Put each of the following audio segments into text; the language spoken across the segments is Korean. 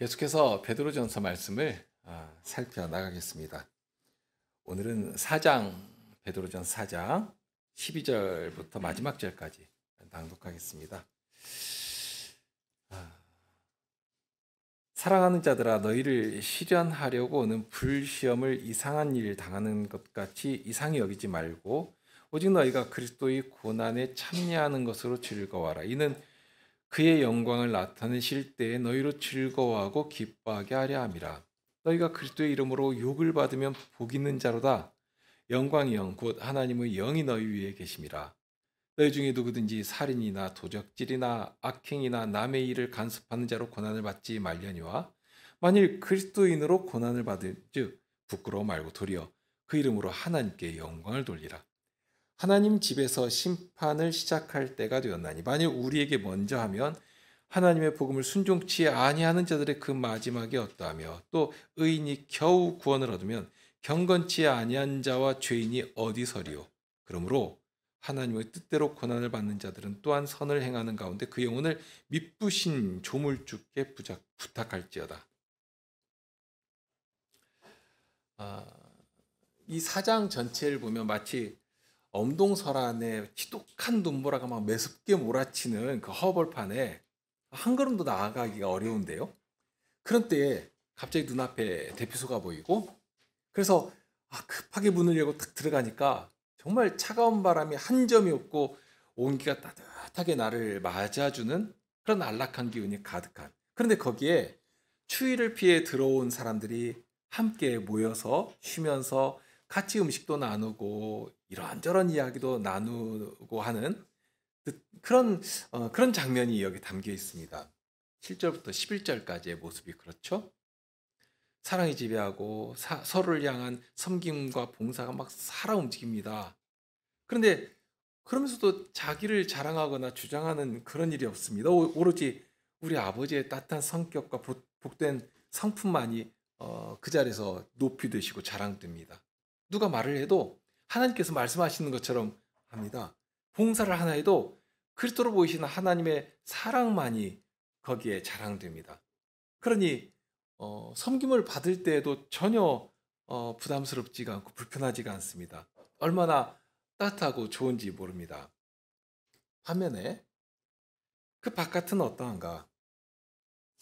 계속해서 베드로전서 말씀을 살펴나가겠습니다. 오늘은 4장, 베드로전서 4장 12절부터 마지막 절까지 낭독하겠습니다. 사랑하는 자들아, 너희를 시련하려고 오는 불시험을 이상한 일 당하는 것 같이 이상히 여기지 말고 오직 너희가 그리스도의 고난에 참여하는 것으로 즐거워하라. 이는 그의 영광을 나타내실 때에 너희로 즐거워하고 기뻐하게 하려 함이라. 너희가 그리스도의 이름으로 욕을 받으면 복 있는 자로다. 영광의 영 곧 하나님의 영이 너희 위에 계심이라. 너희 중에 누구든지 살인이나 도적질이나 악행이나 남의 일을 간섭하는 자로 고난을 받지 말려니와 만일 그리스도인으로 고난을 받을즉 부끄러워 말고 도리어 그 이름으로 하나님께 영광을 돌리라. 하나님 집에서 심판을 시작할 때가 되었나니 만일 우리에게 먼저 하면 하나님의 복음을 순종치 아니하는 자들의 그 마지막이 어떠하며 또 의인이 겨우 구원을 얻으면 경건치 아니한 자와 죄인이 어디서리요. 그러므로 하나님의 뜻대로 고난을 받는 자들은 또한 선을 행하는 가운데 그 영혼을 미쁘신 조물주께 부탁할지어다. 이 사장 전체를 보면 마치 엄동설안에 지독한 눈보라가 막 매섭게 몰아치는 그 허벌판에 한 걸음도 나아가기가 어려운데요. 그런 때에 갑자기 눈앞에 대피소가 보이고 그래서 급하게 문을 열고 딱 들어가니까 정말 차가운 바람이 한 점이 없고 온기가 따뜻하게 나를 맞아주는 그런 안락한 기운이 가득한, 그런데 거기에 추위를 피해 들어온 사람들이 함께 모여서 쉬면서 같이 음식도 나누고 이런저런 이야기도 나누고 하는 그런 장면이 여기 담겨 있습니다. 7절부터 11절까지의 모습이 그렇죠. 사랑이 지배하고 서로를 향한 섬김과 봉사가 막 살아 움직입니다. 그런데 그러면서도 자기를 자랑하거나 주장하는 그런 일이 없습니다. 오로지 우리 아버지의 따뜻한 성격과 복된 성품만이 그 자리에서 높이 되시고 자랑됩니다. 누가 말을 해도 하나님께서 말씀하시는 것처럼 합니다. 봉사를 하나 해도 그리스도로 보이시는 하나님의 사랑만이 거기에 자랑됩니다. 그러니 섬김을 받을 때에도 전혀 부담스럽지가 않고 불편하지가 않습니다. 얼마나 따뜻하고 좋은지 모릅니다. 반면에 그 바깥은 어떠한가?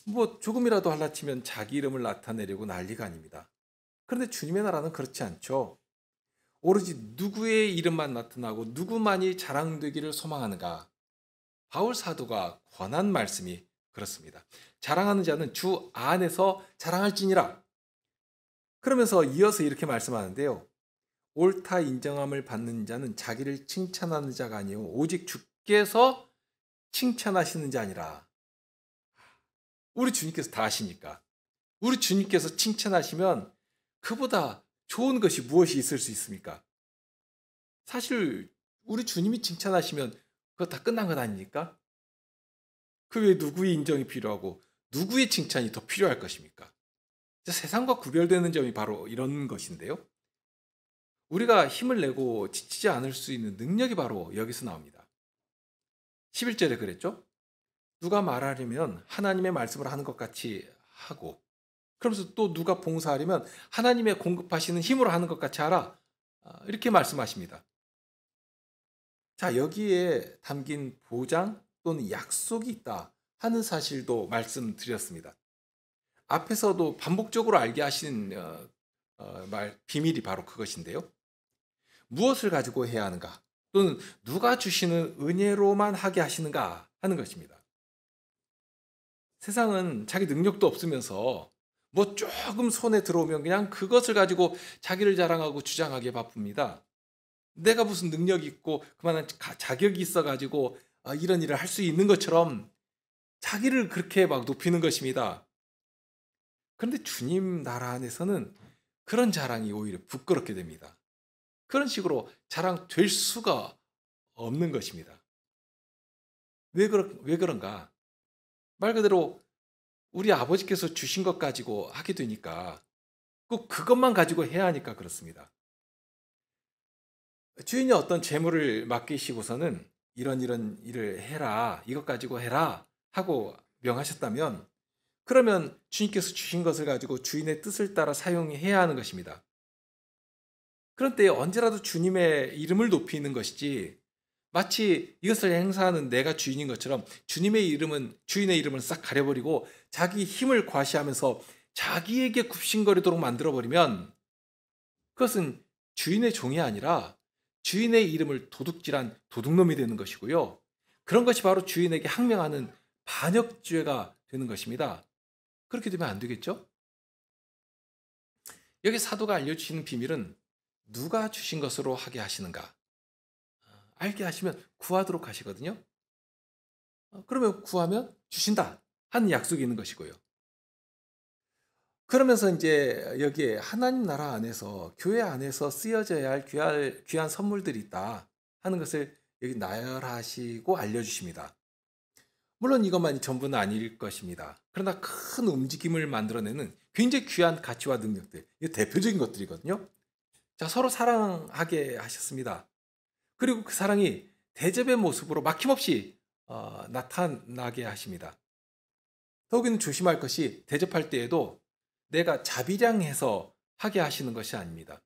뭐 조금이라도 할라치면 자기 이름을 나타내려고 난리가 아닙니다. 그런데 주님의 나라는 그렇지 않죠. 오로지 누구의 이름만 나타나고 누구만이 자랑되기를 소망하는가? 바울 사도가 권한 말씀이 그렇습니다. 자랑하는 자는 주 안에서 자랑할지니라. 그러면서 이어서 이렇게 말씀하는데요. 옳다 인정함을 받는 자는 자기를 칭찬하는 자가 아니요 오직 주께서 칭찬하시는 자 아니라. 우리 주님께서 다 아시니까. 우리 주님께서 칭찬하시면 그보다 좋은 것이 무엇이 있을 수 있습니까? 사실 우리 주님이 칭찬하시면 그거 다 끝난 것 아닙니까? 그 외에 누구의 인정이 필요하고 누구의 칭찬이 더 필요할 것입니까? 세상과 구별되는 점이 바로 이런 것인데요. 우리가 힘을 내고 지치지 않을 수 있는 능력이 바로 여기서 나옵니다. 11절에 그랬죠? 누가 말하려면 하나님의 말씀을 하는 것 같이 하고, 그러면서 또 누가 봉사하려면 하나님의 공급하시는 힘으로 하는 것 같이 하라. 이렇게 말씀하십니다. 자, 여기에 담긴 보장 또는 약속이 있다 하는 사실도 말씀드렸습니다. 앞에서도 반복적으로 알게 하신 비밀이 바로 그것인데요. 무엇을 가지고 해야 하는가? 또는 누가 주시는 은혜로만 하게 하시는가 하는 것입니다. 세상은 자기 능력도 없으면서 뭐 조금 손에 들어오면 그냥 그것을 가지고 자기를 자랑하고 주장하기에 바쁩니다. 내가 무슨 능력이 있고 그만한 자격이 있어가지고 이런 일을 할 수 있는 것처럼 자기를 그렇게 막 높이는 것입니다. 그런데 주님 나라 안에서는 그런 자랑이 오히려 부끄럽게 됩니다. 그런 식으로 자랑될 수가 없는 것입니다. 왜 그런가? 말 그대로 우리 아버지께서 주신 것 가지고 하게 되니까 꼭 그것만 가지고 해야 하니까 그렇습니다. 주인이 어떤 재물을 맡기시고서는 이런 일을 해라, 이것 가지고 해라 하고 명하셨다면 그러면 주님께서 주신 것을 가지고 주인의 뜻을 따라 사용해야 하는 것입니다. 그런 때에 언제라도 주님의 이름을 높이는 것이지, 마치 이것을 행사하는 내가 주인인 것처럼 주님의 이름은, 주인의 이름을 싹 가려버리고 자기 힘을 과시하면서 자기에게 굽신거리도록 만들어버리면 그것은 주인의 종이 아니라 주인의 이름을 도둑질한 도둑놈이 되는 것이고요. 그런 것이 바로 주인에게 항명하는 반역죄가 되는 것입니다. 그렇게 되면 안 되겠죠? 여기 사도가 알려주시는 비밀은 누가 주신 것으로 하게 하시는가? 알게 하시면 구하도록 하시거든요. 그러면 구하면 주신다 하는 약속이 있는 것이고요. 그러면서 이제 여기에 하나님 나라 안에서, 교회 안에서 쓰여져야 할 귀한 선물들이 있다 하는 것을 여기 나열하시고 알려주십니다. 물론 이것만이 전부는 아닐 것입니다. 그러나 큰 움직임을 만들어내는 굉장히 귀한 가치와 능력들, 이게 대표적인 것들이거든요. 자, 서로 사랑하게 하셨습니다. 그리고 그 사랑이 대접의 모습으로 막힘없이 나타나게 하십니다. 더욱이는 조심할 것이, 대접할 때에도 내가 자비량해서 하게 하시는 것이 아닙니다.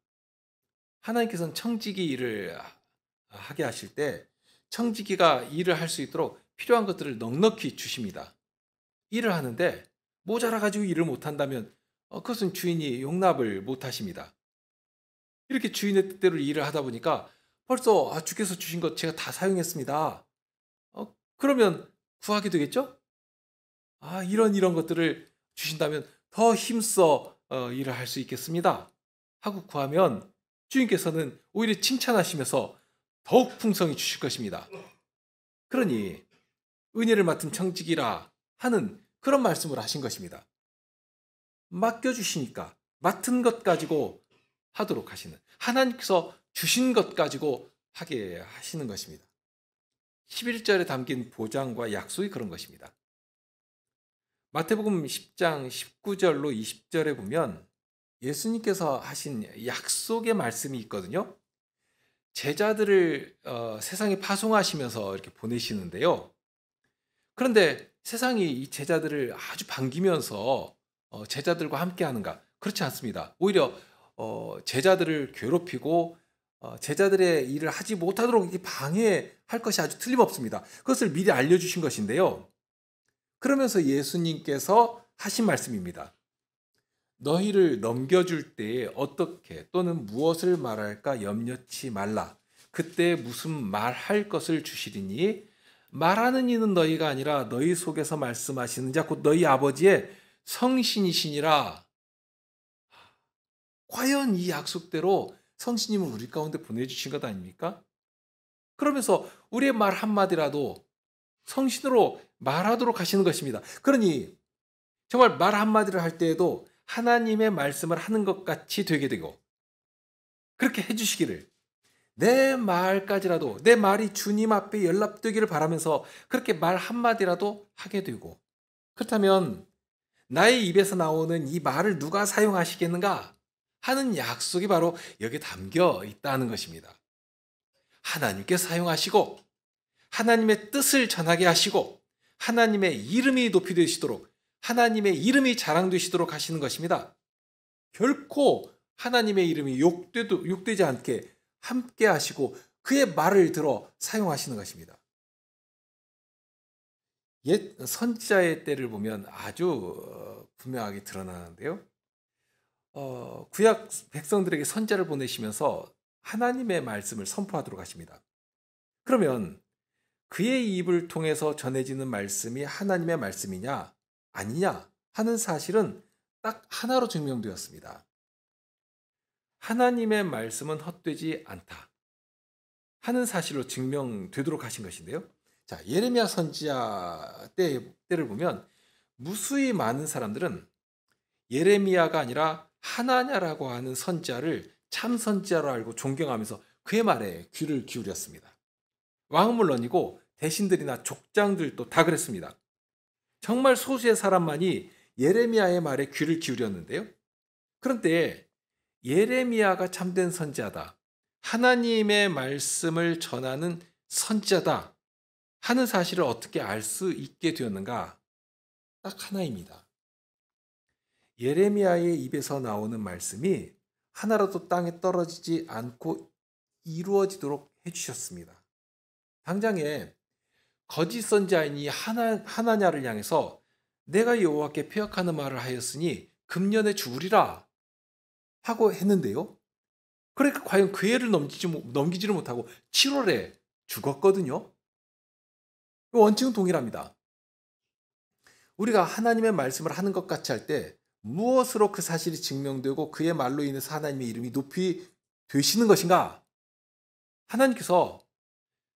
하나님께서는 청지기 일을 하게 하실 때 청지기가 일을 할 수 있도록 필요한 것들을 넉넉히 주십니다. 일을 하는데 모자라가지고 일을 못한다면 그것은 주인이 용납을 못하십니다. 이렇게 주인의 뜻대로 일을 하다 보니까 벌써 주께서 주신 것 제가 다 사용했습니다. 그러면 구하게 되겠죠? 이런 것들을 주신다면 더 힘써 일을 할 수 있겠습니다 하고 구하면 주인께서는 오히려 칭찬하시면서 더욱 풍성히 주실 것입니다. 그러니 은혜를 맡은 청지기라 하는 그런 말씀을 하신 것입니다. 맡겨주시니까 맡은 것 가지고 하도록 하시는, 하나님께서 주신 것 가지고 하게 하시는 것입니다. 11절에 담긴 보장과 약속이 그런 것입니다. 마태복음 10장 19절로 20절에 보면 예수님께서 하신 약속의 말씀이 있거든요. 제자들을 세상에 파송하시면서 이렇게 보내시는데요. 그런데 세상이 이 제자들을 아주 반기면서 제자들과 함께 하는가? 그렇지 않습니다. 오히려 제자들을 괴롭히고 제자들의 일을 하지 못하도록 이렇게 방해할 것이 아주 틀림없습니다. 그것을 미리 알려주신 것인데요. 그러면서 예수님께서 하신 말씀입니다. 너희를 넘겨줄 때에 어떻게 또는 무엇을 말할까 염려치 말라. 그때 무슨 말할 것을 주시리니 말하는 이는 너희가 아니라 너희 속에서 말씀하시는 자 곧 너희 아버지의 성신이시니라. 과연 이 약속대로 성신님을 우리 가운데 보내주신 것 아닙니까? 그러면서 우리의 말 한마디라도 성신으로 말하도록 하시는 것입니다. 그러니 정말 말 한마디를 할 때에도 하나님의 말씀을 하는 것 같이 되게 되고, 그렇게 해주시기를, 내 말까지라도 내 말이 주님 앞에 연락되기를 바라면서 그렇게 말 한마디라도 하게 되고, 그렇다면 나의 입에서 나오는 이 말을 누가 사용하시겠는가 하는 약속이 바로 여기에 담겨 있다는 것입니다. 하나님께 사용하시고 하나님의 뜻을 전하게 하시고 하나님의 이름이 높이 되시도록, 하나님의 이름이 자랑되시도록 하시는 것입니다. 결코 하나님의 이름이 욕되지 않게 함께 하시고 그의 말을 들어 사용하시는 것입니다. 옛 선지자의 때를 보면 아주 분명하게 드러나는데요. 구약 백성들에게 선지자를 보내시면서 하나님의 말씀을 선포하도록 하십니다. 그러면 그의 입을 통해서 전해지는 말씀이 하나님의 말씀이냐 아니냐 하는 사실은 딱 하나로 증명되었습니다. 하나님의 말씀은 헛되지 않다 하는 사실로 증명되도록 하신 것인데요. 자, 예레미야 선지자 때를 보면 무수히 많은 사람들은 예레미야가 아니라 하나냐라고 하는 선지자를 참 선지자로 알고 존경하면서 그의 말에 귀를 기울였습니다. 왕은 물론이고 대신들이나 족장들도 다 그랬습니다. 정말 소수의 사람만이 예레미야의 말에 귀를 기울였는데요. 그런데 예레미야가 참된 선지자다, 하나님의 말씀을 전하는 선지자다 하는 사실을 어떻게 알 수 있게 되었는가? 딱 하나입니다. 예레미야의 입에서 나오는 말씀이 하나라도 땅에 떨어지지 않고 이루어지도록 해주셨습니다. 당장에 거짓 선지자이니 하나냐를 향해서 내가 여호와께 패역하는 말을 하였으니 금년에 죽으리라 하고 했는데요. 그러니까 과연 그 해를 넘기지를 못하고 7월에 죽었거든요. 원칙은 동일합니다. 우리가 하나님의 말씀을 하는 것 같이 할 때 무엇으로 그 사실이 증명되고 그의 말로 인해서 하나님의 이름이 높이 되시는 것인가? 하나님께서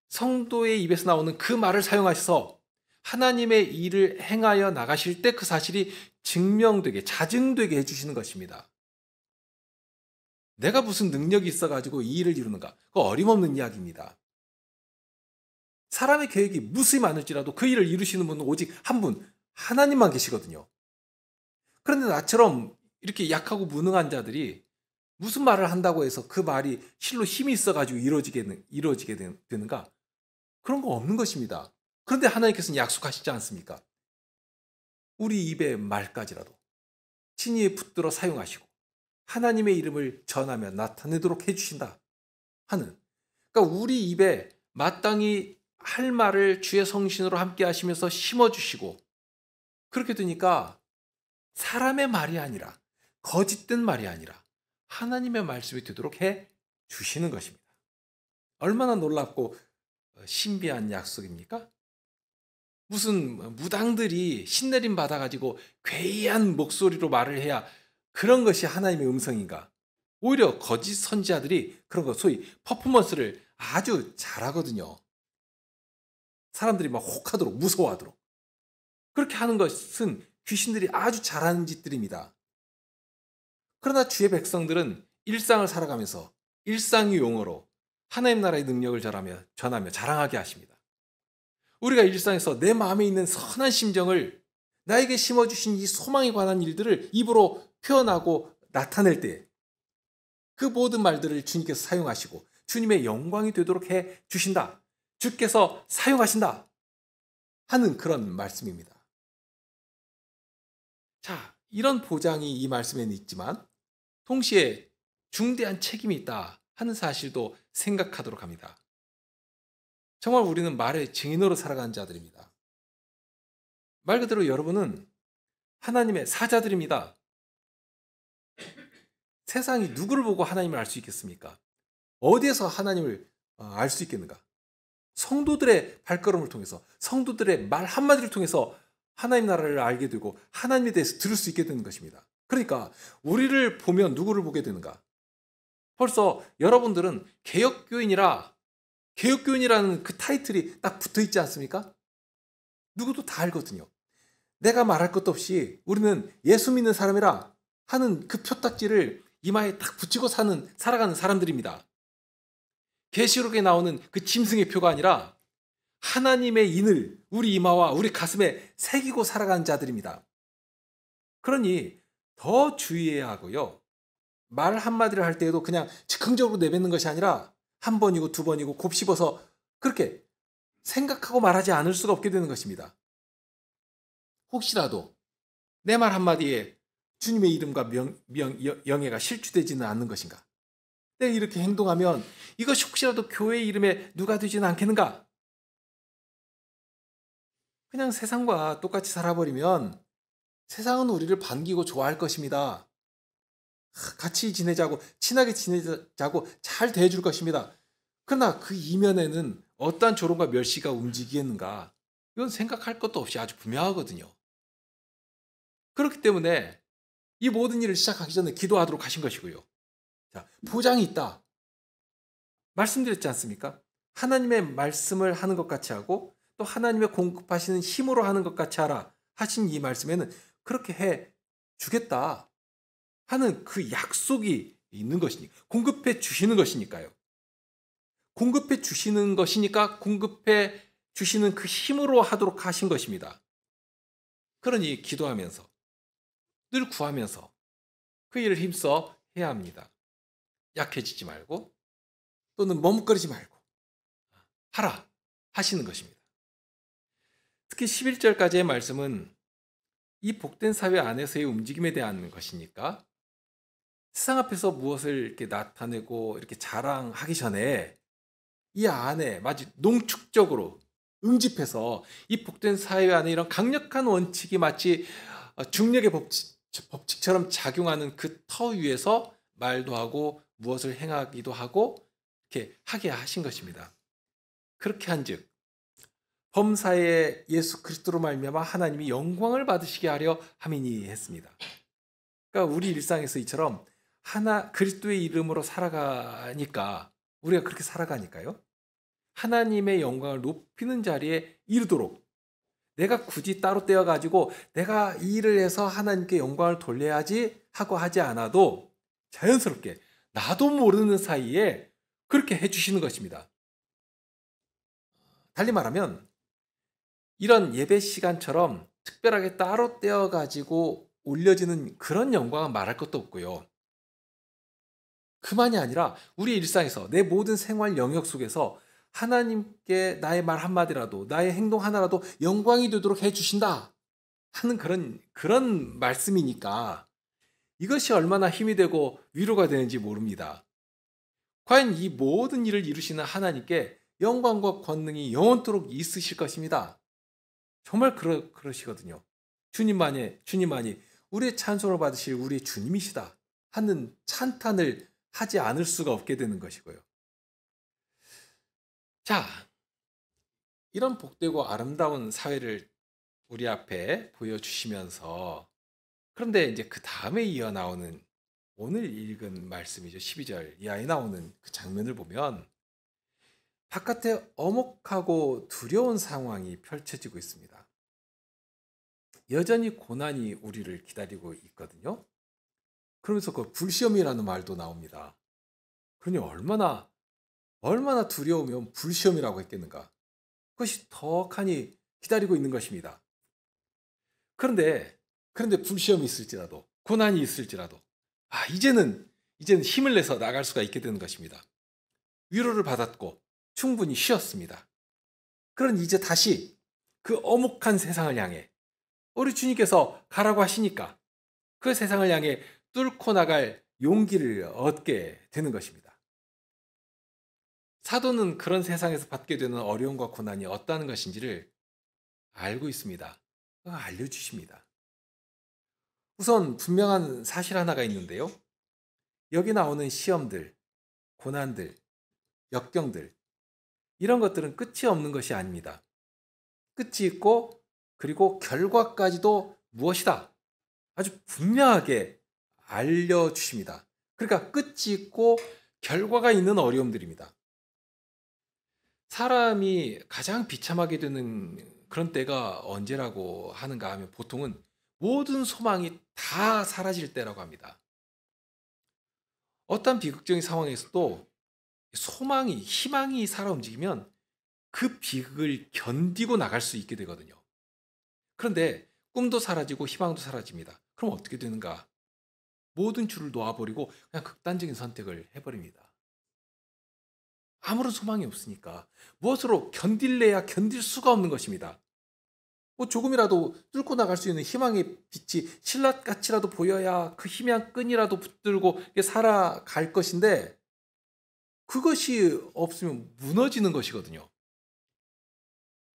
성도의 입에서 나오는 그 말을 사용하셔서 하나님의 일을 행하여 나가실 때 그 사실이 증명되게, 자증되게 해주시는 것입니다. 내가 무슨 능력이 있어가지고 이 일을 이루는가? 그거 어림없는 이야기입니다. 사람의 계획이 무수히 많을지라도 그 일을 이루시는 분은 오직 한 분, 하나님만 계시거든요. 그런데 나처럼 이렇게 약하고 무능한 자들이 무슨 말을 한다고 해서 그 말이 실로 힘이 있어가지고 이루어지게 되는가? 그런 거 없는 것입니다. 그런데 하나님께서는 약속하시지 않습니까? 우리 입의 말까지라도 친히 붙들어 사용하시고 하나님의 이름을 전하며 나타내도록 해주신다 하는, 그러니까 우리 입에 마땅히 할 말을 주의 성신으로 함께 하시면서 심어주시고, 그렇게 되니까 사람의 말이 아니라, 거짓된 말이 아니라 하나님의 말씀이 되도록 해 주시는 것입니다. 얼마나 놀랍고 신비한 약속입니까? 무슨 무당들이 신내림 받아가지고 괴이한 목소리로 말을 해야 그런 것이 하나님의 음성인가? 오히려 거짓 선지자들이 그런 거 소위 퍼포먼스를 아주 잘하거든요. 사람들이 막 혹하도록, 무서워하도록. 그렇게 하는 것은 귀신들이 아주 잘하는 짓들입니다. 그러나 주의 백성들은 일상을 살아가면서 일상의 용어로 하나님 나라의 능력을 전하며 자랑하게 하십니다. 우리가 일상에서 내 마음에 있는 선한 심정을, 나에게 심어주신 이 소망에 관한 일들을 입으로 표현하고 나타낼 때 그 모든 말들을 주님께서 사용하시고 주님의 영광이 되도록 해 주신다. 주께서 사용하신다 하는 그런 말씀입니다. 자, 이런 보장이 이 말씀에는 있지만 동시에 중대한 책임이 있다 하는 사실도 생각하도록 합니다. 정말 우리는 말의 증인으로 살아가는 자들입니다. 말 그대로 여러분은 하나님의 사자들입니다. 세상이 누구를 보고 하나님을 알 수 있겠습니까? 어디에서 하나님을 알 수 있겠는가? 성도들의 발걸음을 통해서, 성도들의 말 한마디를 통해서 하나님 나라를 알게 되고 하나님에 대해서 들을 수 있게 되는 것입니다. 그러니까 우리를 보면 누구를 보게 되는가? 벌써 여러분들은 개혁교인이라는 그 타이틀이 딱 붙어 있지 않습니까? 누구도 다 알거든요. 내가 말할 것도 없이 우리는 예수 믿는 사람이라 하는 그 표딱지를 이마에 딱 붙이고 살아가는 사람들입니다. 계시록에 나오는 그 짐승의 표가 아니라 하나님의 인을 우리 이마와 우리 가슴에 새기고 살아가는 자들입니다. 그러니 더 주의해야 하고요. 말 한마디를 할 때에도 그냥 즉흥적으로 내뱉는 것이 아니라 한 번이고 두 번이고 곱씹어서 그렇게 생각하고 말하지 않을 수가 없게 되는 것입니다. 혹시라도 내 말 한마디에 주님의 이름과 영예가 실추되지는 않는 것인가? 내가 이렇게 행동하면 이것이 혹시라도 교회의 이름에 누가 되지는 않겠는가? 그냥 세상과 똑같이 살아버리면 세상은 우리를 반기고 좋아할 것입니다. 같이 지내자고, 친하게 지내자고 잘 대해줄 것입니다. 그러나 그 이면에는 어떠한 조롱과 멸시가 움직이겠는가? 이건 생각할 것도 없이 아주 분명하거든요. 그렇기 때문에 이 모든 일을 시작하기 전에 기도하도록 하신 것이고요. 자, 보장이 있다. 말씀드렸지 않습니까? 하나님의 말씀을 하는 것 같이 하고 또 하나님의 공급하시는 힘으로 하는 것 같이 하라 하신 이 말씀에는 그렇게 해 주겠다 하는 그 약속이 있는 것이니까, 공급해 주시는 것이니까요. 공급해 주시는 것이니까 공급해 주시는 그 힘으로 하도록 하신 것입니다. 그러니 기도하면서 늘 구하면서 그 일을 힘써 해야 합니다. 약해지지 말고 또는 머뭇거리지 말고 하라 하시는 것입니다. 특히 11절까지의 말씀은 이 복된 사회 안에서의 움직임에 대한 것이니까 세상 앞에서 무엇을 이렇게 나타내고 이렇게 자랑하기 전에 이 안에 마치 농축적으로 응집해서 이 복된 사회 안에 이런 강력한 원칙이 마치 중력의 법칙처럼 작용하는 그 터 위에서 말도 하고 무엇을 행하기도 하고 이렇게 하게 하신 것입니다. 그렇게 한즉 범사에 예수 그리스도로 말미암아 하나님이 영광을 받으시게 하려 함이니 했습니다. 그러니까 우리 일상에서 이처럼 그리스도의 이름으로 살아가니까 우리가 그렇게 살아가니까요. 하나님의 영광을 높이는 자리에 이르도록 내가 굳이 따로 떼어가지고 내가 이 일을 해서 하나님께 영광을 돌려야지 하고 하지 않아도 자연스럽게 나도 모르는 사이에 그렇게 해주시는 것입니다. 달리 말하면 이런 예배 시간처럼 특별하게 따로 떼어가지고 올려지는 그런 영광은 말할 것도 없고요. 그만이 아니라 우리 일상에서 내 모든 생활 영역 속에서 하나님께 나의 말 한마디라도 나의 행동 하나라도 영광이 되도록 해주신다 하는 그런 말씀이니까 이것이 얼마나 힘이 되고 위로가 되는지 모릅니다. 과연 이 모든 일을 이루시는 하나님께 영광과 권능이 영원토록 있으실 것입니다. 정말 그러시거든요. 주님만이 우리의 찬송을 받으실 우리의 주님이시다 하는 찬탄을 하지 않을 수가 없게 되는 것이고요. 자, 이런 복되고 아름다운 사회를 우리 앞에 보여주시면서 그런데 이제 그 다음에 이어 나오는 오늘 읽은 말씀이죠. 12절 이하에 나오는 그 장면을 보면 바깥에 엄혹하고 두려운 상황이 펼쳐지고 있습니다. 여전히 고난이 우리를 기다리고 있거든요. 그러면서 그 불시험이라는 말도 나옵니다. 그러니 얼마나 두려우면 불시험이라고 했겠는가. 그것이 덕하니 기다리고 있는 것입니다. 그런데 불시험이 있을지라도 고난이 있을지라도 이제는 힘을 내서 나갈 수가 있게 되는 것입니다. 위로를 받았고 충분히 쉬었습니다. 그런 이제 다시 그 엄혹한 세상을 향해 우리 주님께서 가라고 하시니까 그 세상을 향해 뚫고 나갈 용기를 얻게 되는 것입니다. 사도는 그런 세상에서 받게 되는 어려움과 고난이 어떠한 것인지를 알고 있습니다. 알려주십니다. 우선 분명한 사실 하나가 있는데요. 여기 나오는 시험들, 고난들, 역경들 이런 것들은 끝이 없는 것이 아닙니다. 끝이 있고 그리고 결과까지도 무엇이다. 아주 분명하게 알려주십니다. 그러니까 끝이 있고 결과가 있는 어려움들입니다. 사람이 가장 비참하게 되는 그런 때가 언제라고 하는가 하면 보통은 모든 소망이 다 사라질 때라고 합니다. 어떤 비극적인 상황에서도 희망이 살아 움직이면 그 비극을 견디고 나갈 수 있게 되거든요. 그런데 꿈도 사라지고 희망도 사라집니다. 그럼 어떻게 되는가? 모든 줄을 놓아버리고 그냥 극단적인 선택을 해버립니다. 아무런 소망이 없으니까 무엇으로 견딜래야 견딜 수가 없는 것입니다. 조금이라도 뚫고 나갈 수 있는 희망의 빛이 신라같이라도 보여야 그 희망 끈이라도 붙들고 살아갈 것인데 그것이 없으면 무너지는 것이거든요.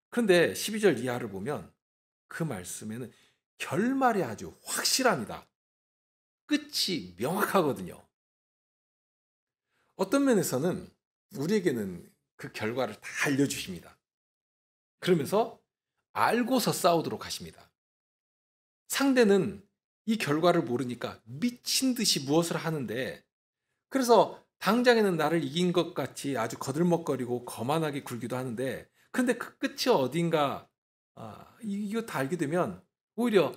그런데 12절 이하를 보면 그 말씀에는 결말이 아주 확실합니다. 끝이 명확하거든요. 어떤 면에서는 우리에게는 그 결과를 다 알려주십니다. 그러면서 알고서 싸우도록 하십니다. 상대는 이 결과를 모르니까 미친 듯이 무엇을 하는데 그래서 당장에는 나를 이긴 것 같이 아주 거들먹거리고 거만하게 굴기도 하는데 근데 그 끝이 어딘가 이거 다 알게 되면 오히려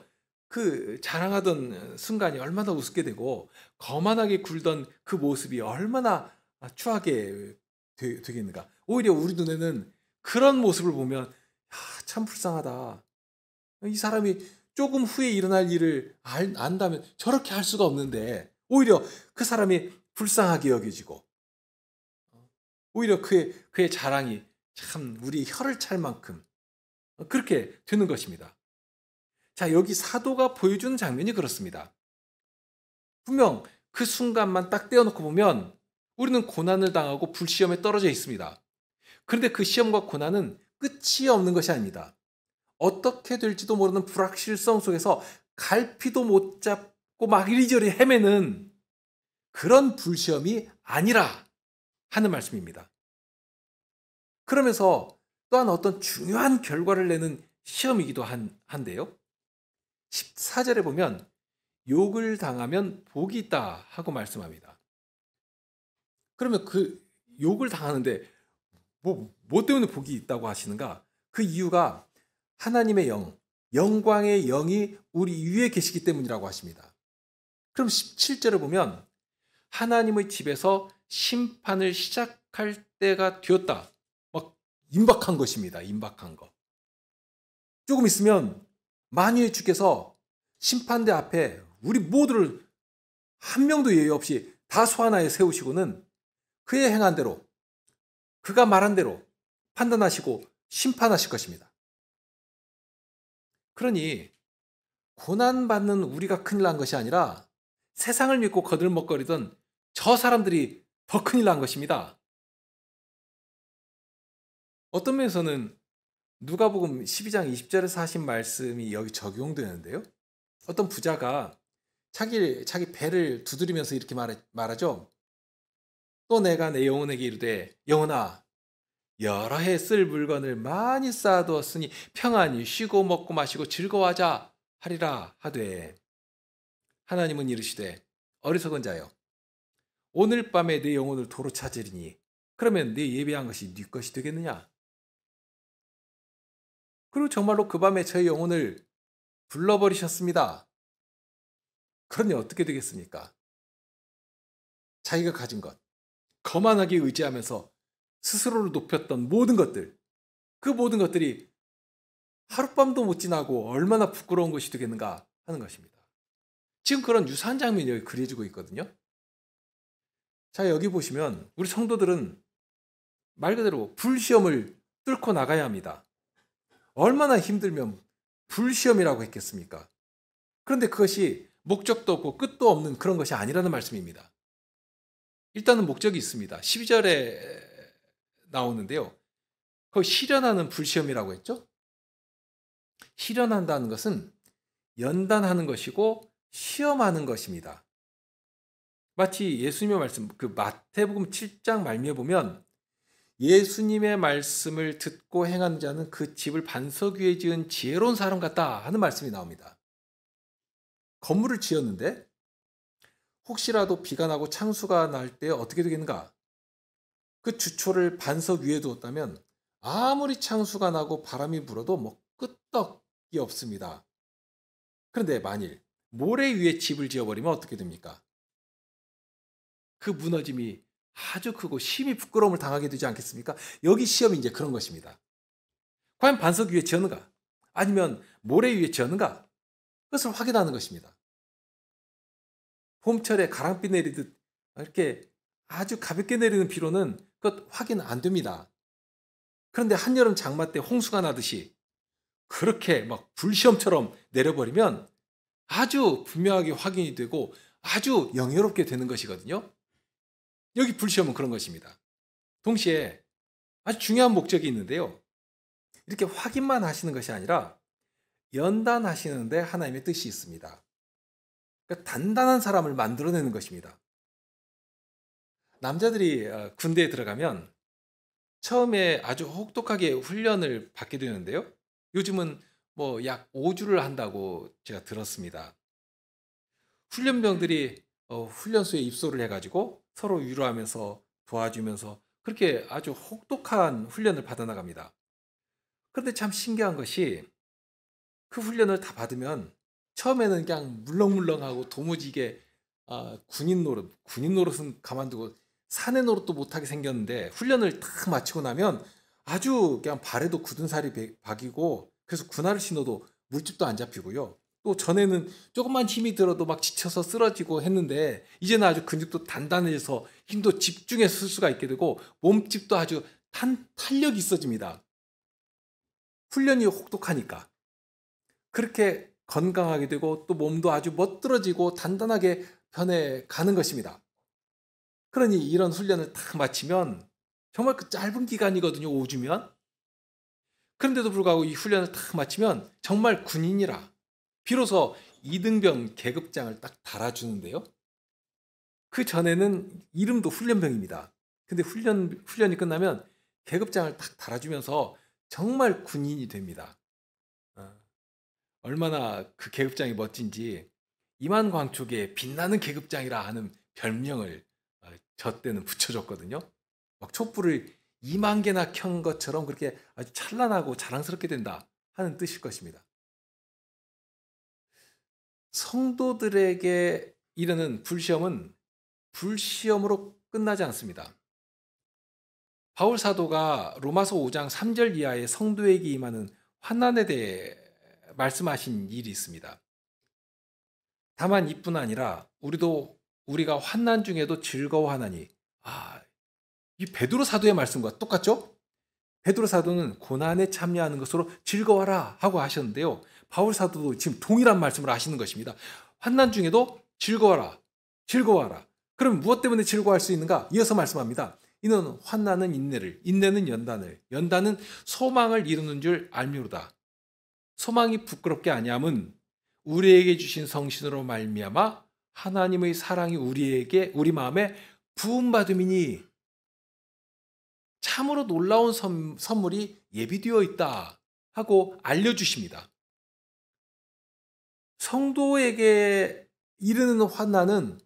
그 자랑하던 순간이 얼마나 우습게 되고 거만하게 굴던 그 모습이 얼마나 추하게 되겠는가. 오히려 우리 눈에는 그런 모습을 보면 참 불쌍하다. 이 사람이 조금 후에 일어날 일을 안다면 저렇게 할 수가 없는데 오히려 그 사람이 불쌍하게 여겨지고 오히려 그의 자랑이 참 우리 혀를 찰 만큼 그렇게 되는 것입니다. 자, 여기 사도가 보여주는 장면이 그렇습니다. 분명 그 순간만 딱 떼어놓고 보면 우리는 고난을 당하고 불시험에 떨어져 있습니다. 그런데 그 시험과 고난은 끝이 없는 것이 아닙니다. 어떻게 될지도 모르는 불확실성 속에서 갈피도 못 잡고 막 이리저리 헤매는 그런 불시험이 아니라 하는 말씀입니다. 그러면서 또한 어떤 중요한 결과를 내는 시험이기도 한데요. 14절에 보면 욕을 당하면 복이 있다 하고 말씀합니다. 그러면 그 욕을 당하는데 뭐 때문에 복이 있다고 하시는가? 그 이유가 하나님의 영광의 영이 우리 위에 계시기 때문이라고 하십니다. 그럼 17절을 보면 하나님의 집에서 심판을 시작할 때가 되었다. 막 임박한 것입니다. 임박한 거. 조금 있으면 만유의 주께서 심판대 앞에 우리 모두를 한 명도 예외 없이 다 소환하여 세우시고는 그의 행한 대로, 그가 말한 대로 판단하시고 심판하실 것입니다. 그러니 고난받는 우리가 큰일 난 것이 아니라 세상을 믿고 거들먹거리던 저 사람들이 더 큰일 난 것입니다. 어떤 면에서는 누가복음 12장 20절에서 하신 말씀이 여기 적용되는데요. 어떤 부자가 자기 배를 두드리면서 이렇게 말하죠. 또 내가 내 영혼에게 이르되 영혼아 여러 해 쓸 물건을 많이 쌓아두었으니 평안히 쉬고 먹고 마시고 즐거워하자 하리라 하되 하나님은 이르시되 어리석은 자여 오늘 밤에 내 영혼을 도로 찾으리니 그러면 네 예배한 것이 네 것이 되겠느냐? 그리고 정말로 그 밤에 저의 영혼을 불러버리셨습니다. 그러니 어떻게 되겠습니까? 자기가 가진 것, 거만하게 의지하면서 스스로를 높였던 모든 것들, 그 모든 것들이 하룻밤도 못 지나고 얼마나 부끄러운 것이 되겠는가 하는 것입니다. 지금 그런 유사한 장면이 여기 그려지고 있거든요. 자, 여기 보시면 우리 성도들은 말 그대로 불시험을 뚫고 나가야 합니다. 얼마나 힘들면 불시험이라고 했겠습니까? 그런데 그것이 목적도 없고 끝도 없는 그런 것이 아니라는 말씀입니다. 일단은 목적이 있습니다. 12절에 나오는데요. 거기 실현하는 불시험이라고 했죠? 실현한다는 것은 연단하는 것이고 시험하는 것입니다. 마치 예수님의 말씀, 그 마태복음 7장 말미에 보면 예수님의 말씀을 듣고 행하는 자는 그 집을 반석 위에 지은 지혜로운 사람 같다 하는 말씀이 나옵니다. 건물을 지었는데 혹시라도 비가 나고 창수가 날 때 어떻게 되겠는가? 그 주초를 반석 위에 두었다면 아무리 창수가 나고 바람이 불어도 뭐 끄떡이 없습니다. 그런데 만일 모래 위에 집을 지어버리면 어떻게 됩니까? 그 무너짐이 아주 크고 심히 부끄러움을 당하게 되지 않겠습니까? 여기 시험이 이제 그런 것입니다. 과연 반석 위에 지었는가? 아니면 모래 위에 지었는가? 그것을 확인하는 것입니다. 봄철에 가랑비 내리듯 이렇게 아주 가볍게 내리는 비로는 그것 확인 안 됩니다. 그런데 한여름 장마 때 홍수가 나듯이 그렇게 막 불시험처럼 내려버리면 아주 분명하게 확인이 되고 아주 영예롭게 되는 것이거든요. 여기 불시험은 그런 것입니다. 동시에 아주 중요한 목적이 있는데요. 이렇게 확인만 하시는 것이 아니라 연단하시는데 하나님의 뜻이 있습니다. 그러니까 단단한 사람을 만들어내는 것입니다. 남자들이 군대에 들어가면 처음에 아주 혹독하게 훈련을 받게 되는데요. 요즘은 뭐 약 5주를 한다고 제가 들었습니다. 훈련병들이 훈련소에 입소를 해가지고 서로 위로하면서 도와주면서 그렇게 아주 혹독한 훈련을 받아나갑니다. 그런데 참 신기한 것이 그 훈련을 다 받으면 처음에는 그냥 물렁물렁하고 도무지 이게 군인 노릇은 가만두고 사내 노릇도 못하게 생겼는데 훈련을 딱 마치고 나면 아주 그냥 발에도 굳은 살이 박이고 그래서 군화를 신어도 물집도 안 잡히고요. 또 전에는 조금만 힘이 들어도 막 지쳐서 쓰러지고 했는데 이제는 아주 근육도 단단해져서 힘도 집중해서 쓸 수가 있게 되고 몸집도 아주 탄력이 있어집니다. 훈련이 혹독하니까. 그렇게 건강하게 되고 또 몸도 아주 멋들어지고 단단하게 변해 가는 것입니다. 그러니 이런 훈련을 딱 마치면 정말 그 짧은 기간이거든요, 5주면. 그런데도 불구하고 이 훈련을 딱 마치면 정말 군인이라 비로소 이등병 계급장을 딱 달아주는데요. 그 전에는 이름도 훈련병입니다. 근데 훈련이 끝나면 계급장을 딱 달아주면서 정말 군인이 됩니다. 어, 얼마나 그 계급장이 멋진지 이만광축의 빛나는 계급장이라 하는 별명을 저 때는 붙여줬거든요. 막 촛불을 2만 개나 켠 것처럼 그렇게 아주 찬란하고 자랑스럽게 된다 하는 뜻일 것입니다. 성도들에게 이르는 불시험은 불시험으로 끝나지 않습니다. 바울 사도가 로마서 5장 3절 이하의 성도에게 임하는 환난에 대해 말씀하신 일이 있습니다. 다만 이뿐 아니라 우리가 환난 중에도 즐거워하나니. 이 베드로 사도의 말씀과 똑같죠? 베드로 사도는 고난에 참여하는 것으로 즐거워라 하고 하셨는데요. 바울 사도도 지금 동일한 말씀을 하시는 것입니다. 환난 중에도 즐거워라. 즐거워하라. 그럼 무엇 때문에 즐거워할 수 있는가? 이어서 말씀합니다. 이는 환난은 인내를, 인내는 연단을, 연단은 소망을 이루는 줄 알미로다. 소망이 부끄럽게 아니함은 우리에게 주신 성신으로 말미암아 하나님의 사랑이 우리 마음에 부음받음이니 참으로 놀라운 선물이 예비되어 있다 하고 알려주십니다. 성도에게 이르는 환난은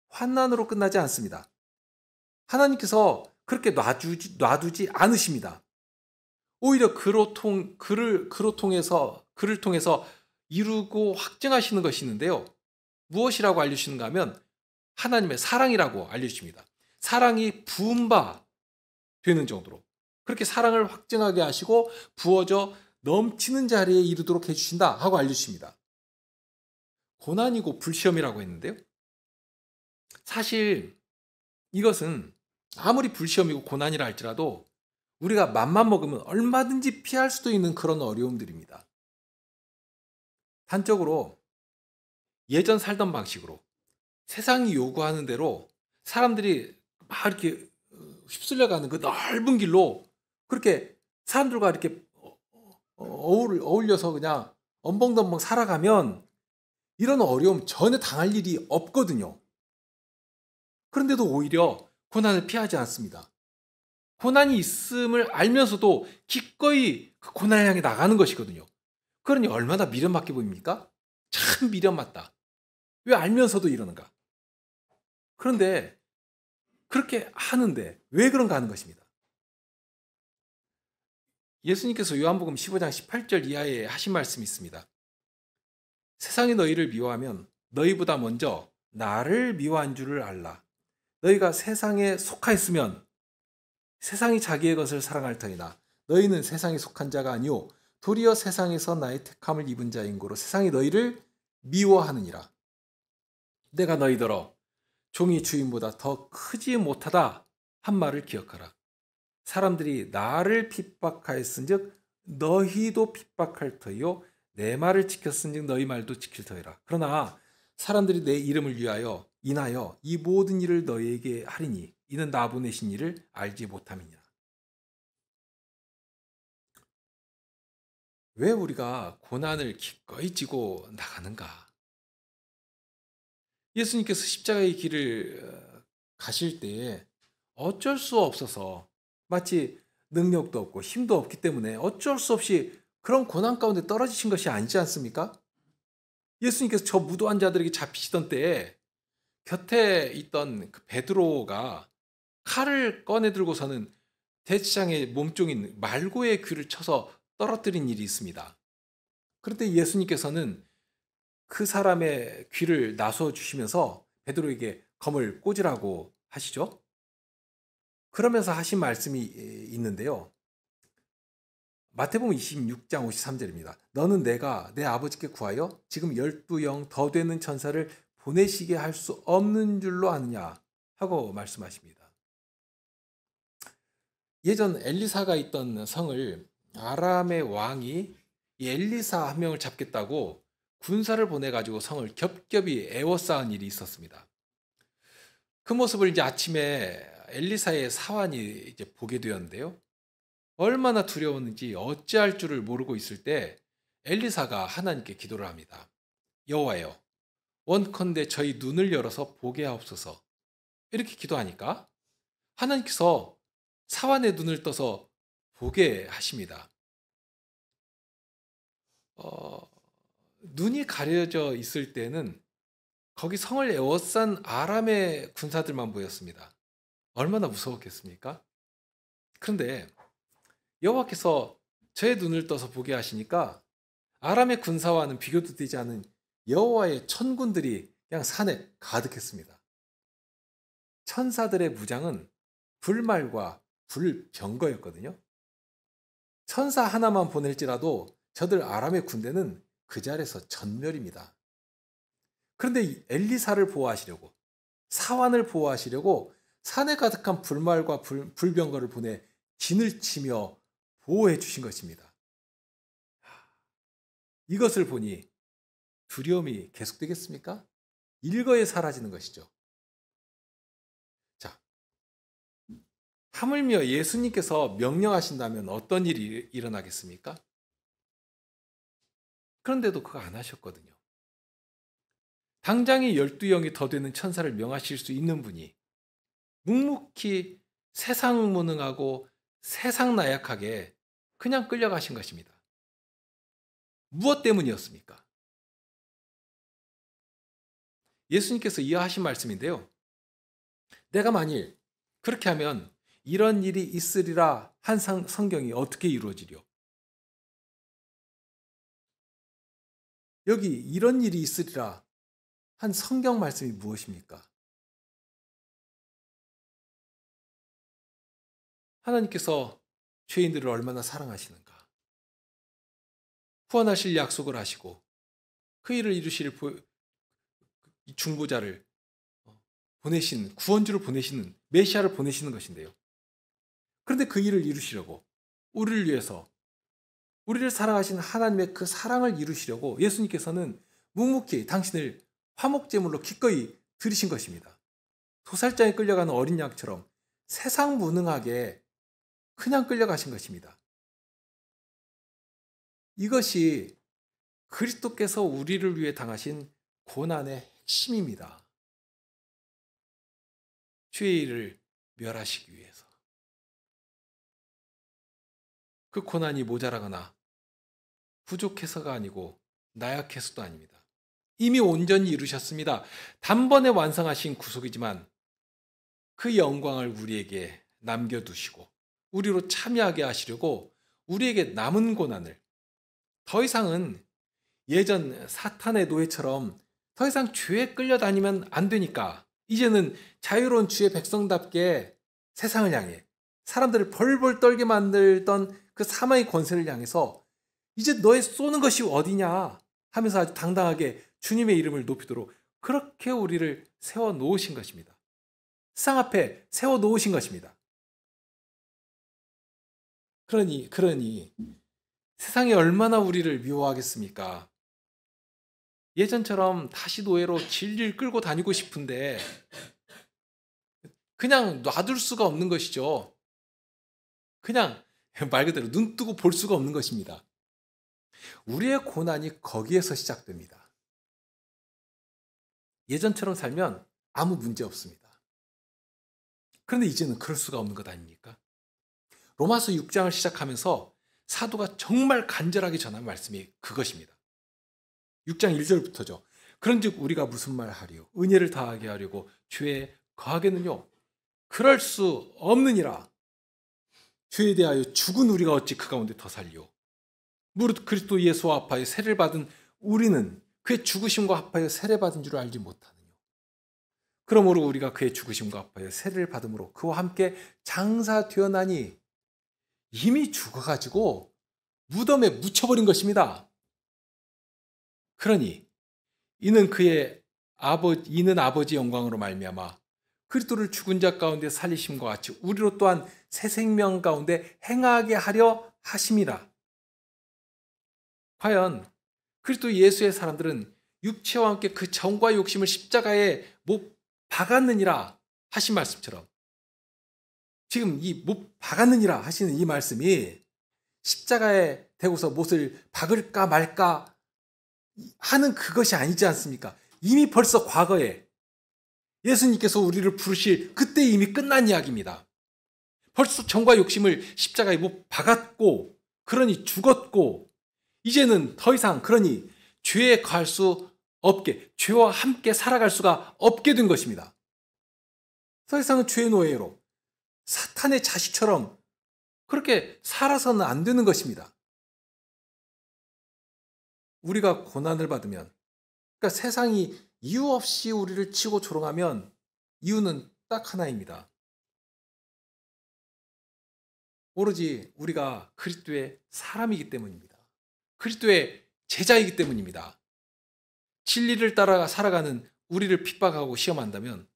환난으로 끝나지 않습니다. 하나님께서 그렇게 놔두지 않으십니다. 오히려 그를 통해서 이루고 확증하시는 것이 있는데요. 무엇이라고 알려주시는가 하면 하나님의 사랑이라고 알려주십니다. 사랑이 부음바 되는 정도로 그렇게 사랑을 확증하게 하시고 부어져 넘치는 자리에 이르도록 해주신다 하고 알려주십니다. 고난이고 불시험이라고 했는데요. 사실 이것은 아무리 불시험이고 고난이라 할지라도 우리가 맘만 먹으면 얼마든지 피할 수도 있는 그런 어려움들입니다. 단적으로 예전 살던 방식으로 세상이 요구하는 대로 사람들이 막 이렇게 휩쓸려가는 그 넓은 길로 그렇게 사람들과 이렇게 어울려서 그냥 엄벙덤벙 살아가면 이런 어려움 전혀 당할 일이 없거든요. 그런데도 오히려 고난을 피하지 않습니다. 고난이 있음을 알면서도 기꺼이 그 고난을 향해 나가는 것이거든요. 그러니 얼마나 미련맞게 보입니까? 참 미련맞다. 왜 알면서도 이러는가? 그런데 그렇게 하는데 왜 그런가 하는 것입니다. 예수님께서 요한복음 15장 18절 이하에 하신 말씀이 있습니다. 세상이 너희를 미워하면 너희보다 먼저 나를 미워한 줄을 알라. 너희가 세상에 속하였으면 세상이 자기의 것을 사랑할 터이나 너희는 세상에 속한 자가 아니오 도리어 세상에서 나의 택함을 입은 자인 고로 세상이 너희를 미워하느니라. 내가 너희더러 종이 주인보다 더 크지 못하다 한 말을 기억하라. 사람들이 나를 핍박하였은즉 너희도 핍박할 터이요 내 말을 지켰은즉 너희 말도 지킬 터이라. 그러나 사람들이 내 이름을 위하여 인하여 이 모든 일을 너희에게 하리니 이는 나 보내신 일을 알지 못함이니라. 왜 우리가 고난을 기꺼이 지고 나가는가? 예수님께서 십자가의 길을 가실 때에 어쩔 수 없어서 마치 능력도 없고 힘도 없기 때문에 어쩔 수 없이 그런 고난 가운데 떨어지신 것이 아니지 않습니까? 예수님께서 저 무도한 자들에게 잡히시던 때에 곁에 있던 그 베드로가 칼을 꺼내 들고서는 대지장의 몸종인 말고의 귀를 쳐서 떨어뜨린 일이 있습니다. 그런데 예수님께서는 그 사람의 귀를 나서 주시면서 베드로에게 검을 꽂으라고 하시죠. 그러면서 하신 말씀이 있는데요. 마태복음 26장 53절입니다. 너는 내가 내 아버지께 구하여 지금 12영 더 되는 천사를 보내시게 할 수 없는 줄로 아느냐 하고 말씀하십니다. 예전 엘리사가 있던 성을 아람의 왕이 이 엘리사 한 명을 잡겠다고 군사를 보내가지고 성을 겹겹이 에워싸은 일이 있었습니다. 그 모습을 이제 아침에 엘리사의 사환이 이제 보게 되었는데요. 얼마나 두려웠는지 어찌할 줄을 모르고 있을 때 엘리사가 하나님께 기도를 합니다. 여호와여, 원컨대 저희 눈을 열어서 보게 하옵소서. 이렇게 기도하니까 하나님께서 사환의 눈을 떠서 보게 하십니다. 눈이 가려져 있을 때는 거기 성을 에워싼 아람의 군사들만 보였습니다. 얼마나 무서웠겠습니까? 그런데 여호와께서 저의 눈을 떠서 보게 하시니까 아람의 군사와는 비교도 되지 않은 여호와의 천군들이 그냥 산에 가득했습니다. 천사들의 무장은 불말과 불병거였거든요. 천사 하나만 보낼지라도 저들 아람의 군대는 그 자리에서 전멸입니다. 그런데 엘리사를 보호하시려고, 사환을 보호하시려고 산에 가득한 불말과 불병거를 보내 진을 치며 보호해 주신 것입니다. 이것을 보니 두려움이 계속되겠습니까? 일거에 사라지는 것이죠. 자, 하물며 예수님께서 명령하신다면 어떤 일이 일어나겠습니까? 그런데도 그거 안 하셨거든요. 당장에 12영이 더 되는 천사를 명하실 수 있는 분이 묵묵히 세상 무능하고 세상 나약하게 그냥 끌려가신 것입니다. 무엇 때문이었습니까? 예수님께서 이어하신 말씀인데요. 내가 만일 그렇게 하면 이런 일이 있으리라 한 성경이 어떻게 이루어지려? 여기 이런 일이 있으리라 한 성경 말씀이 무엇입니까? 하나님께서 죄인들을 얼마나 사랑하시는가? 후원하실 약속을 하시고 그 일을 이루실 중보자를 보내신, 구원주를 보내시는, 메시아를 보내시는 것인데요. 그런데 그 일을 이루시려고, 우리를 위해서, 우리를 사랑하신 하나님의 그 사랑을 이루시려고 예수님께서는 묵묵히 당신을 화목제물로 기꺼이 드리신 것입니다. 도살장에 끌려가는 어린 양처럼 세상 무능하게 그냥 끌려가신 것입니다. 이것이 그리스도께서 우리를 위해 당하신 고난의 핵심입니다. 죄를 멸하시기 위해서. 그 고난이 모자라거나 부족해서가 아니고 나약해서도 아닙니다. 이미 온전히 이루셨습니다. 단번에 완성하신 구속이지만 그 영광을 우리에게 남겨두시고 우리로 참여하게 하시려고 우리에게 남은 고난을 더 이상은 예전 사탄의 노예처럼 더 이상 죄에 끌려다니면 안 되니까 이제는 자유로운 주의 백성답게 세상을 향해 사람들을 벌벌 떨게 만들던 그 사망의 권세를 향해서 이제 너의 쏘는 것이 어디냐 하면서 아주 당당하게 주님의 이름을 높이도록 그렇게 우리를 세워 놓으신 것입니다. 세상 앞에 세워 놓으신 것입니다. 그러니 세상이 얼마나 우리를 미워하겠습니까? 예전처럼 다시 노예로 질질 끌고 다니고 싶은데 그냥 놔둘 수가 없는 것이죠. 그냥 말 그대로 눈 뜨고 볼 수가 없는 것입니다. 우리의 고난이 거기에서 시작됩니다. 예전처럼 살면 아무 문제 없습니다. 그런데 이제는 그럴 수가 없는 것 아닙니까? 로마서 6장을 시작하면서 사도가 정말 간절하게 전한 말씀이 그것입니다. 6장 1절부터죠. 그런즉 우리가 무슨 말 하리요? 은혜를 다하게 하려고 죄에 거하겠느뇨? 그럴 수 없느니라. 죄에 대하여 죽은 우리가 어찌 그 가운데 더 살리요? 무릇 그리스도 예수와 합하여 세례를 받은 우리는 그의 죽으심과 합하여 세례 받은 줄 알지 못하느뇨? 그러므로 우리가 그의 죽으심과 합하여 세례를 받음으로 그와 함께 장사되었나니 이미 죽어가지고 무덤에 묻혀버린 것입니다. 그러니 이는 아버지 영광으로 말미암아 그리스도를 죽은 자 가운데 살리심과 같이 우리로 또한 새 생명 가운데 행하게 하려 하심이라. 과연 그리스도 예수의 사람들은 육체와 함께 그 정과 욕심을 십자가에 못 박았느니라 하신 말씀처럼, 지금 이 못 박았느니라 하시는 이 말씀이 십자가에 대고서 못을 박을까 말까 하는 그것이 아니지 않습니까? 이미 벌써 과거에 예수님께서 우리를 부르실 그때 이미 끝난 이야기입니다. 벌써 정과 욕심을 십자가에 못 박았고, 그러니 죽었고, 이제는 더 이상 그러니 죄에 갈 수 없게, 죄와 함께 살아갈 수가 없게 된 것입니다. 더 이상은 죄의 노예로 사탄의 자식처럼 그렇게 살아서는 안 되는 것입니다. 우리가 고난을 받으면, 그러니까 세상이 이유 없이 우리를 치고 조롱하면 이유는 딱 하나입니다. 오로지 우리가 그리스도의 사람이기 때문입니다. 그리스도의 제자이기 때문입니다. 진리를 따라 살아가는 우리를 핍박하고 시험한다면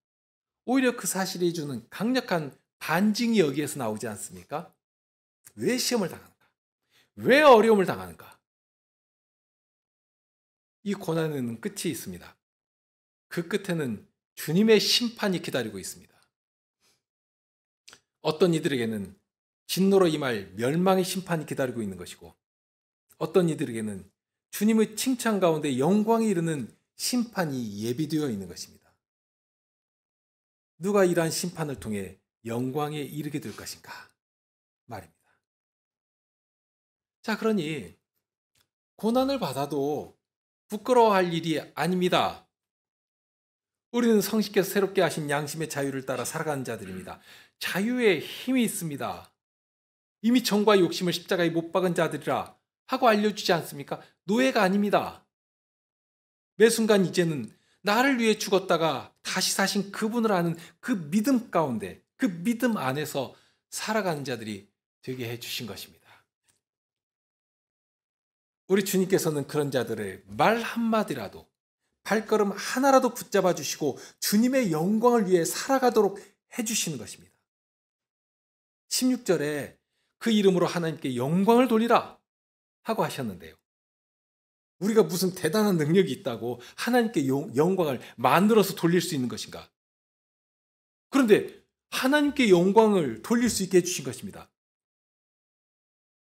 오히려 그 사실이 주는 강력한 반증이 여기에서 나오지 않습니까? 왜 시험을 당하는가? 왜 어려움을 당하는가? 이 고난에는 끝이 있습니다. 그 끝에는 주님의 심판이 기다리고 있습니다. 어떤 이들에게는 진노로 임할 멸망의 심판이 기다리고 있는 것이고, 어떤 이들에게는 주님의 칭찬 가운데 영광이 이르는 심판이 예비되어 있는 것입니다. 누가 이러한 심판을 통해 영광에 이르게 될 것인가 말입니다. 자, 그러니 고난을 받아도 부끄러워할 일이 아닙니다. 우리는 성신께서 새롭게 하신 양심의 자유를 따라 살아가는 자들입니다. 자유에 힘이 있습니다. 이미 정과 욕심을 십자가에 못 박은 자들이라 하고 알려주지 않습니까? 노예가 아닙니다. 매 순간 이제는 나를 위해 죽었다가 다시 사신 그분을 아는 그 믿음 가운데, 그 믿음 안에서 살아가는 자들이 되게 해주신 것입니다. 우리 주님께서는 그런 자들을 말 한마디라도, 발걸음 하나라도 붙잡아 주시고 주님의 영광을 위해 살아가도록 해주시는 것입니다. 16절에 그 이름으로 하나님께 영광을 돌리라 하고 하셨는데요. 우리가 무슨 대단한 능력이 있다고 하나님께 영광을 만들어서 돌릴 수 있는 것인가? 그런데 하나님께 영광을 돌릴 수 있게 해주신 것입니다.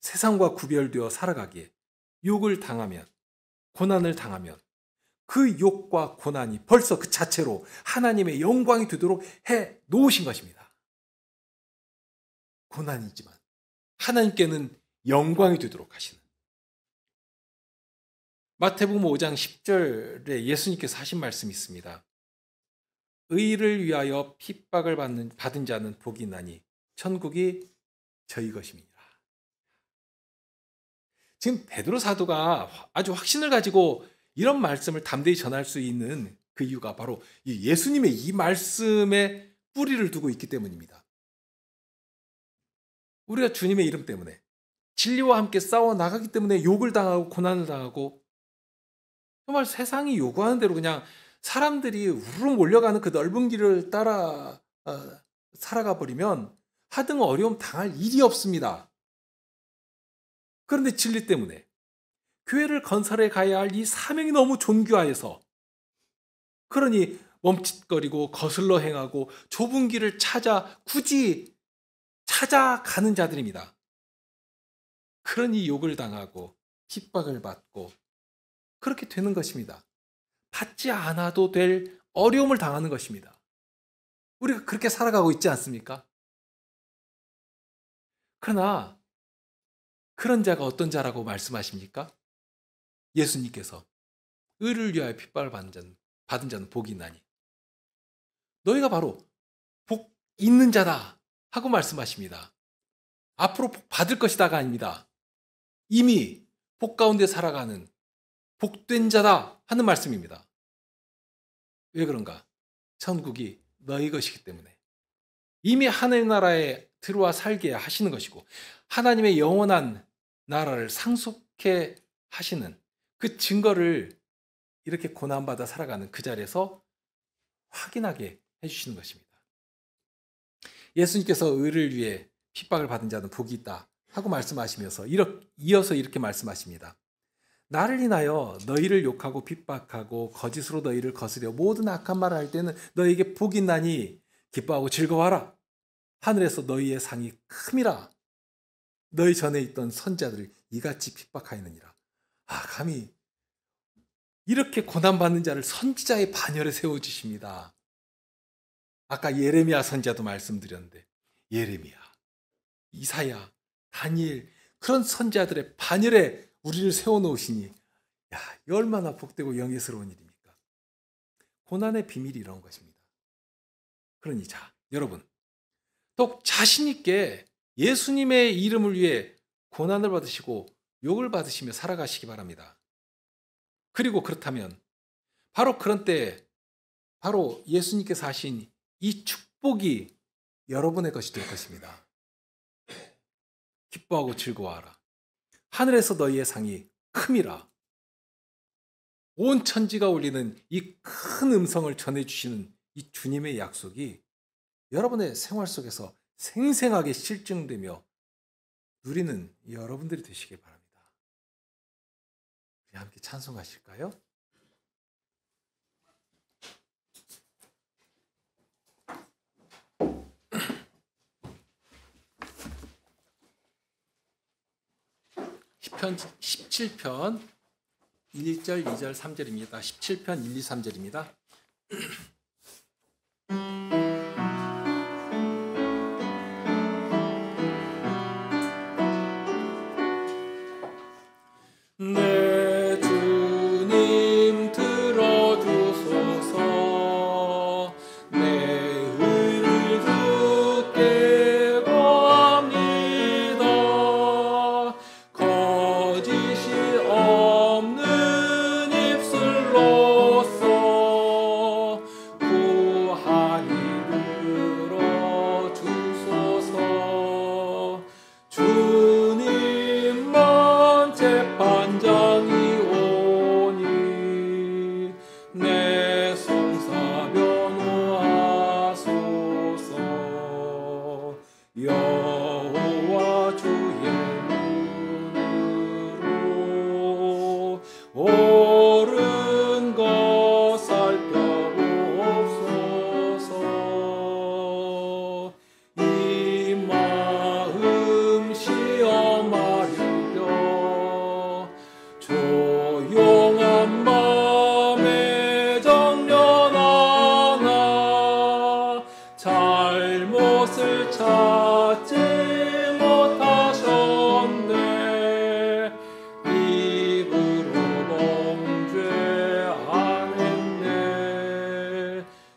세상과 구별되어 살아가기에 욕을 당하면, 고난을 당하면 그 욕과 고난이 벌써 그 자체로 하나님의 영광이 되도록 해 놓으신 것입니다. 고난이지만 하나님께는 영광이 되도록 하시는. 마태복음 5장 10절에 예수님께서 하신 말씀이 있습니다. 의를 위하여 핍박을 받은 자는 복이 있나니 천국이 저희 것임이니라. 지금 베드로 사도가 아주 확신을 가지고 이런 말씀을 담대히 전할 수 있는 그 이유가 바로 이 예수님의 이 말씀에 뿌리를 두고 있기 때문입니다. 우리가 주님의 이름 때문에, 진리와 함께 싸워 나가기 때문에 욕을 당하고 고난을 당하고, 정말 세상이 요구하는 대로 그냥 사람들이 우르르 몰려가는 그 넓은 길을 따라 살아가 버리면 하등 어려움 당할 일이 없습니다. 그런데 진리 때문에 교회를 건설해 가야 할 이 사명이 너무 존귀하여서, 그러니 멈칫거리고 거슬러 행하고 좁은 길을 굳이 찾아가는 자들입니다. 그러니 욕을 당하고 핍박을 받고 그렇게 되는 것입니다. 받지 않아도 될 어려움을 당하는 것입니다. 우리가 그렇게 살아가고 있지 않습니까? 그러나 그런 자가 어떤 자라고 말씀하십니까? 예수님께서 의를 위하여 핍박을 받은 자는 복이 있나니 너희가 바로 복 있는 자다 하고 말씀하십니다. 앞으로 복 받을 것이다가 아닙니다. 이미 복 가운데 살아가는 복된 자다 하는 말씀입니다. 왜 그런가? 천국이 너희 것이기 때문에 이미 하나님 나라에 들어와 살게 하시는 것이고, 하나님의 영원한 나라를 상속해 하시는 그 증거를 이렇게 고난받아 살아가는 그 자리에서 확인하게 해주시는 것입니다. 예수님께서 의를 위해 핍박을 받은 자는 복이 있다 하고 말씀하시면서 이어서 이렇게 말씀하십니다. 나를 인하여 너희를 욕하고 핍박하고 거짓으로 너희를 거스려 모든 악한 말을 할 때는 너희에게 복이 있나니 기뻐하고 즐거워하라. 하늘에서 너희의 상이 큼이라. 너희 전에 있던 선자들을 이같이 핍박하였느니라. 감히 이렇게 고난받는 자를 선지자의 반열에 세워주십니다. 아까 예레미야 선지자도 말씀드렸는데 예레미야, 이사야, 다니엘 그런 선지자들의 반열에 우리를 세워놓으시니 이 얼마나 복되고 영예스러운 일입니까? 고난의 비밀이 이런 것입니다. 그러니 여러분 또 자신 있게 예수님의 이름을 위해 고난을 받으시고 욕을 받으시며 살아가시기 바랍니다. 그리고 그렇다면 바로 그런 때 바로 예수님께서 하신 이 축복이 여러분의 것이 될 것입니다. 기뻐하고 즐거워하라. 하늘에서 너희의 상이 큼이라. 온 천지가 울리는 이 큰 음성을 전해주시는 이 주님의 약속이 여러분의 생활 속에서 생생하게 실증되며 누리는 여러분들이 되시길 바랍니다. 우리 함께 찬송하실까요? 시편 17편 1절, 2절, 3절입니다. 17편 1, 2, 3절입니다. 내 주님 들어주소서. 내 의를 주께 구합니다. 거짓이 없는 입술로서 구하니 들어주소서. 주님만 재판장이 오니 내 송사 변호하소서. 여호와 주의 눈으로 옳은 것 살펴보옵소서. 이 마음 시험하리려. 조용한 맘에 정련하나 잘못을 찾지 못하셨네. 입으로 범죄 안 했네.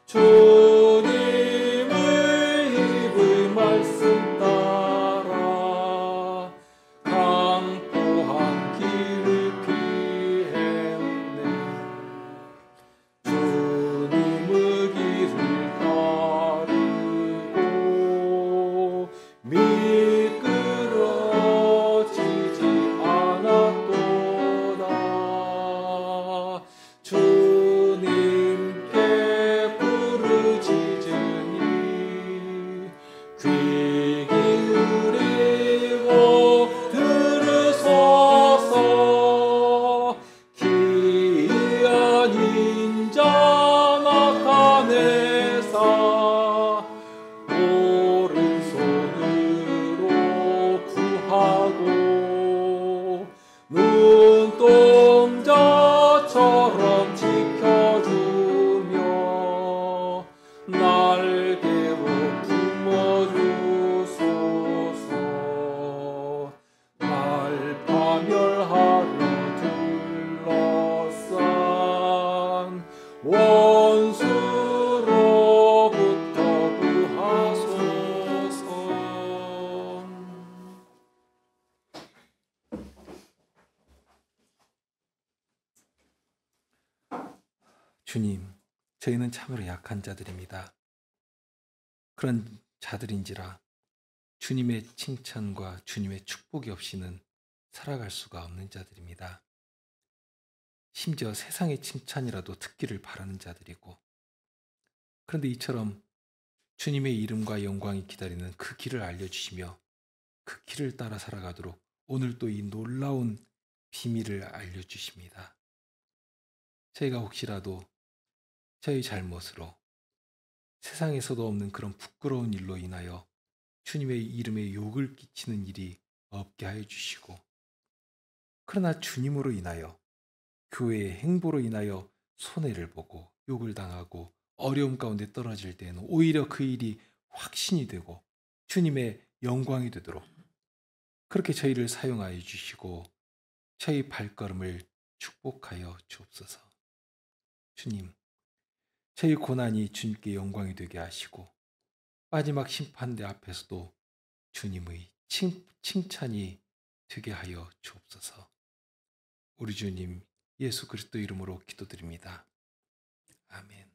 주님의 입의 말씀 따라 강포한 길을 피했네. 주님의 길을 따르고 미끄러지지 않았도다. 주님께 부르짖으니 귀 기울이고 들으소서. 기이한 인자 나타내사 오른손으로 구하고 눈동자처럼 지켜주며 날개로 품어주소서. 날 파멸하려 둘러싼 원수로부터 구하소서. 주님, 저희는 참으로 약한 자들입니다. 그런 자들인지라 주님의 칭찬과 주님의 축복이 없이는 살아갈 수가 없는 자들입니다. 심지어 세상의 칭찬이라도 듣기를 바라는 자들이고, 그런데 이처럼 주님의 이름과 영광이 기다리는 그 길을 알려주시며 그 길을 따라 살아가도록 오늘 또 이 놀라운 비밀을 알려주십니다. 저희가 혹시라도 저희 잘못으로 세상에서도 없는 그런 부끄러운 일로 인하여 주님의 이름에 욕을 끼치는 일이 없게 하여 주시고, 그러나 주님으로 인하여 교회의 행보로 인하여 손해를 보고 욕을 당하고 어려움 가운데 떨어질 때에는 오히려 그 일이 확신이 되고 주님의 영광이 되도록 그렇게 저희를 사용하여 주시고 저희 발걸음을 축복하여 주옵소서. 주님, 저희 고난이 주님께 영광이 되게 하시고 마지막 심판대 앞에서도 주님의 칭찬이 되게 하여 주옵소서. 우리 주님 예수 그리스도 이름으로 기도드립니다. 아멘.